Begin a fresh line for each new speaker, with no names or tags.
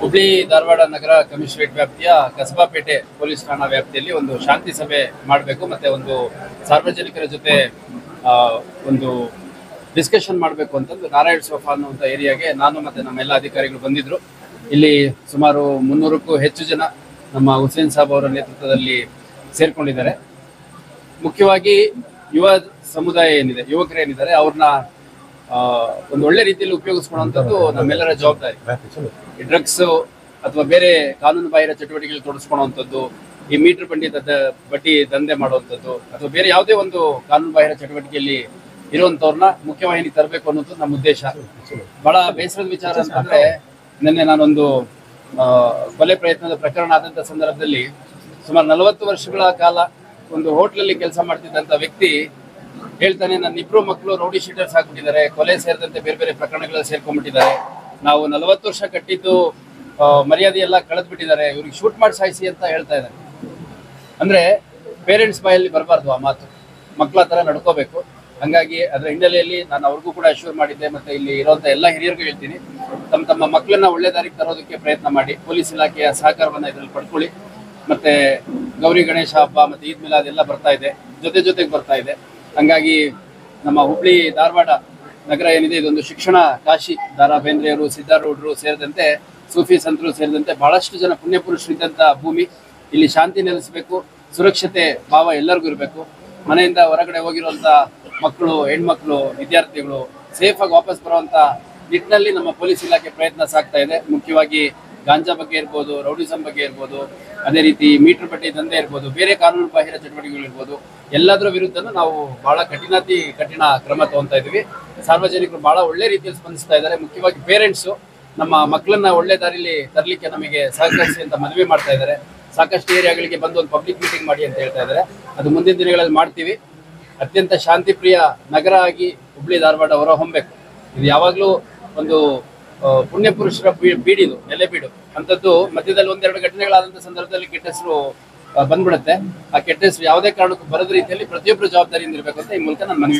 ಹುಬ್ಳಿ ಧಾರವಾಡ ನಗರ commissionerate ವ್ಯಾಪ್ತಿಯ ಕಸಬಾಪೇಟೆ police ಠಾಣಾ ವ್ಯಾಪ್ತಿಯಲ್ಲಿ ಒಂದು ಶಾಂತಿ ಸಭೆ ಮಾಡಬೇಕು, ಮತ್ತೆ ಒಂದು ಸಾರ್ವಜನಿಕರ ಜೊತೆ ಒಂದು ಡಿಸ್ಕಷನ್ ಮಾಡಬೇಕು ಅಂತಂದು ನಾರಾಯಣ ಸೋಫಾ ಅನ್ನುವಂಥ ಏರಿಯಾಗೆ ನಾನು ಮತ್ತೆ ನಮ್ಮ ಎಲ್ಲ ಅಧಿಕಾರಿಗಳು ಬಂದಿದ್ರು. ಇಲ್ಲಿ ಸುಮಾರು 300ಕ್ಕೂ ಹೆಚ್ಚು ಜನ ನಮ್ಮ ಹುಸೇನ್ ಸಾಬ್ ಅವರ ನೇತೃತ್ವದಲ್ಲಿ ಸೇರ್ಕೊಂಡಿದ್ದಾರೆ. ಮುಖ್ಯವಾಗಿ ಯುವ ಸಮುದಾಯ ಏನಿದೆ, ಯುವಕರೇನಿದ್ದಾರೆ, ಅವ್ರನ್ನ ಒಂದು ಒಳ್ಳೆ ರೀತಿಯಲ್ಲಿ ಉಪಯೋಗಿಸ್ಕೊಳ್ಳುವಂಥದ್ದು ನಮ್ಮೆಲ್ಲರ ಜವಾಬ್ದಾರಿ. ಈ ಡ್ರಗ್ಸ್ ಅಥವಾ ಬೇರೆ ಕಾನೂನು ಬಾಹಿರ ಚಟುವಟಿಕೆಗಳು ತೊಡಗಿಸ್ಕೊಳ್ಳುವಂಥದ್ದು, ಈ ಮೀಟರ್ ಬಡ್ಡಿ ದಂಧೆ ಮಾಡುವಂಥದ್ದು ಅಥವಾ ಬೇರೆ ಯಾವುದೇ ಒಂದು ಕಾನೂನು ಬಾಹಿರ ಚಟುವಟಿಕೆಯಲ್ಲಿ ಇರುವಂತವ್ರನ್ನ ಮುಖ್ಯವಾಹಿನಿ ತರಬೇಕು ಅನ್ನೋದು ನಮ್ಮ ಉದ್ದೇಶ. ಬಹಳ ಬೇಸರದ ವಿಚಾರ ಅಂತಂದ್ರೆ, ನಿನ್ನೆ ನಾನೊಂದು ಕೊಲೆ ಪ್ರಯತ್ನದ ಪ್ರಕರಣ ಆದಂತ ಸಂದರ್ಭದಲ್ಲಿ ಸುಮಾರು 40 ವರ್ಷಗಳ ಕಾಲ ಒಂದು ಹೋಟ್ಲಲ್ಲಿ ಕೆಲಸ ಮಾಡ್ತಿದ್ದಂತ ವ್ಯಕ್ತಿ ಹೇಳ್ತಾನೆ, ನನ್ನ 2 ಮಕ್ಕಳು ರೌಡಿ ಶೀಟರ್ಸ್ ಆಗ್ಬಿಟ್ಟಿದ್ದಾರೆ, ಕೊಲೆ ಸೇರಿದಂತೆ ಬೇರೆ ಬೇರೆ ಪ್ರಕರಣಗಳಲ್ಲಿ ಸೇರ್ಕೊಂಡ್ಬಿಟ್ಟಿದ್ದಾರೆ, ನಾವು 40 ವರ್ಷ ಕಟ್ಟಿದ್ದು ಮರ್ಯಾದೆ ಎಲ್ಲ ಕಳೆದ್ ಬಿಟ್ಟಿದ್ದಾರೆ, ಇವ್ರಿಗೆ ಶೂಟ್ ಮಾಡಿ ಸಾಯಿಸಿ ಅಂತ ಹೇಳ್ತಾ ಇದ್ದಾರೆ. ಅಂದ್ರೆ ಪೇರೆಂಟ್ಸ್ ಬಾಯಲ್ಲಿ ಬರಬಾರ್ದು ಆ ಮಾತು, ಮಕ್ಕಳ ತರ ನಡ್ಕೋಬೇಕು. ಹಂಗಾಗಿ ಅದರ ಹಿನ್ನೆಲೆಯಲ್ಲಿ ನಾನು ಅವ್ರಿಗೂ ಕೂಡ ಅಶ್ಯೂರ್ ಮಾಡಿದ್ದೆ, ಮತ್ತೆ ಇಲ್ಲಿ ಇರುವಂತ ಎಲ್ಲ ಹಿರಿಯರಿಗೂ ಹೇಳ್ತೀನಿ, ತಮ್ಮ ಮಕ್ಕಳನ್ನ ಒಳ್ಳೆ ದಾರಿಗೆ ತರೋದಕ್ಕೆ ಪ್ರಯತ್ನ ಮಾಡಿ, ಪೊಲೀಸ್ ಇಲಾಖೆಯ ಸಹಕಾರವನ್ನ ಇದರಲ್ಲಿ ಪಡ್ಕೊಳ್ಳಿ. ಮತ್ತೆ ಗೌರಿ ಗಣೇಶ ಹಬ್ಬ ಮತ್ತೆ ಈದ್ ಮಿಲಾದ್ ಎಲ್ಲ ಬರ್ತಾ ಇದೆ, ಜೊತೆಗೆ ಬರ್ತಾ ಇದೆ. ಹಂಗಾಗಿ ನಮ್ಮ ಹುಬ್ಳಿ ಧಾರವಾಡ ನಗರ ಏನಿದೆ, ಇದೊಂದು ಶಿಕ್ಷಣ ಕಾಶಿ. ದಾರಾ ಬೇಂದ್ರೆಯವರು, ಸಿದ್ದಾರೂಢರು ಸೇರಿದಂತೆ, ಸೂಫಿ ಸಂತರು ಸೇರಿದಂತೆ ಬಹಳಷ್ಟು ಜನ ಪುಣ್ಯ ಪುರುಷರಿದ್ದಂತ ಭೂಮಿ. ಇಲ್ಲಿ ಶಾಂತಿ ನೆಲೆಸಬೇಕು, ಸುರಕ್ಷತೆ ಭಾವ ಎಲ್ಲರಿಗೂ ಇರಬೇಕು. ಮನೆಯಿಂದ ಹೊರಗಡೆ ಹೋಗಿರುವಂತ ಮಕ್ಕಳು, ಹೆಣ್ಮಕ್ಳು, ವಿದ್ಯಾರ್ಥಿಗಳು ಸೇಫ್ ಆಗಿ ವಾಪಸ್ ಬರುವಂತ ನಿಟ್ಟಿನಲ್ಲಿ ನಮ್ಮ ಪೊಲೀಸ್ ಇಲಾಖೆ ಪ್ರಯತ್ನ ಸಾಗ್ತಾ ಇದೆ. ಮುಖ್ಯವಾಗಿ ಗಾಂಜಾ ಬಗ್ಗೆ ಇರ್ಬೋದು, ರೌಡಿಸಂ ಬಗ್ಗೆ ಇರ್ಬೋದು, ಅದೇ ರೀತಿ ಮೀಟರ್ ಬಡ್ಡಿ ದಂಧೆ ಇರ್ಬೋದು, ಬೇರೆ ಕಾನೂನು ಬಾಹಿರ ಚಟುವಟಿಕೆಗಳು ಇರ್ಬೋದು, ಎಲ್ಲದರ ವಿರುದ್ಧನೂ ನಾವು ಬಹಳ ಕಠಿಣ ಕ್ರಮ ತಗೊಂತಾ ಇದೀವಿ. ಸಾರ್ವಜನಿಕರು ಬಹಳ ಒಳ್ಳೆ ರೀತಿಯಲ್ಲಿ ಸ್ಪಂದಿಸ್ತಾ ಇದ್ದಾರೆ. ಮುಖ್ಯವಾಗಿ ಪೇರೆಂಟ್ಸು ನಮ್ಮ ಮಕ್ಕಳನ್ನ ಒಳ್ಳೆ ದಾರಿಲಿ ತರಲಿಕ್ಕೆ ನಮಗೆ ಸಹಕರಿಸಿ ಅಂತ ಮನವಿ ಮಾಡ್ತಾ ಇದ್ದಾರೆ. ಸಾಕಷ್ಟು ಏರಿಯಾಗಳಿಗೆ ಬಂದು ಒಂದು ಪಬ್ಲಿಕ್ ಮೀಟಿಂಗ್ ಮಾಡಿ ಅಂತ ಹೇಳ್ತಾ ಇದ್ದಾರೆ. ಅದು ಮುಂದಿನ ದಿನಗಳಲ್ಲಿ ಮಾಡ್ತೀವಿ. ಅತ್ಯಂತ ಶಾಂತಿ ಪ್ರಿಯ ನಗರ ಆಗಿ ಹುಬ್ಳಿ ಧಾರವಾಡ ಹೊರಹೊಮ್ಮಬೇಕು. ಇದು ಯಾವಾಗಲೂ ಒಂದು ಪುಣ್ಯ ಪುರುಷರ ಬೀಡಿದು, ನೆಲೆಬೀಡು ಅಂಥದ್ದು. ಮಧ್ಯದಲ್ಲಿ 1-2 ಘಟನೆಗಳಾದಂಥ ಸಂದರ್ಭದಲ್ಲಿ ಕೆಟ್ಟ ಹೆಸರು ಬಂದ್ಬಿಡುತ್ತೆ. ಆ ಕೆಟ್ಟ ಹೆಸರು ಯಾವುದೇ ಕಾರಣಕ್ಕೂ ಬರದ ರೀತಿಯಲ್ಲಿ ಪ್ರತಿಯೊಬ್ಬರು ಜವಾಬ್ದಾರಿಯಿಂದ ಇರಬೇಕು ಅಂತ ಈ ಮೂಲಕ ನಾನು ಮನವಿ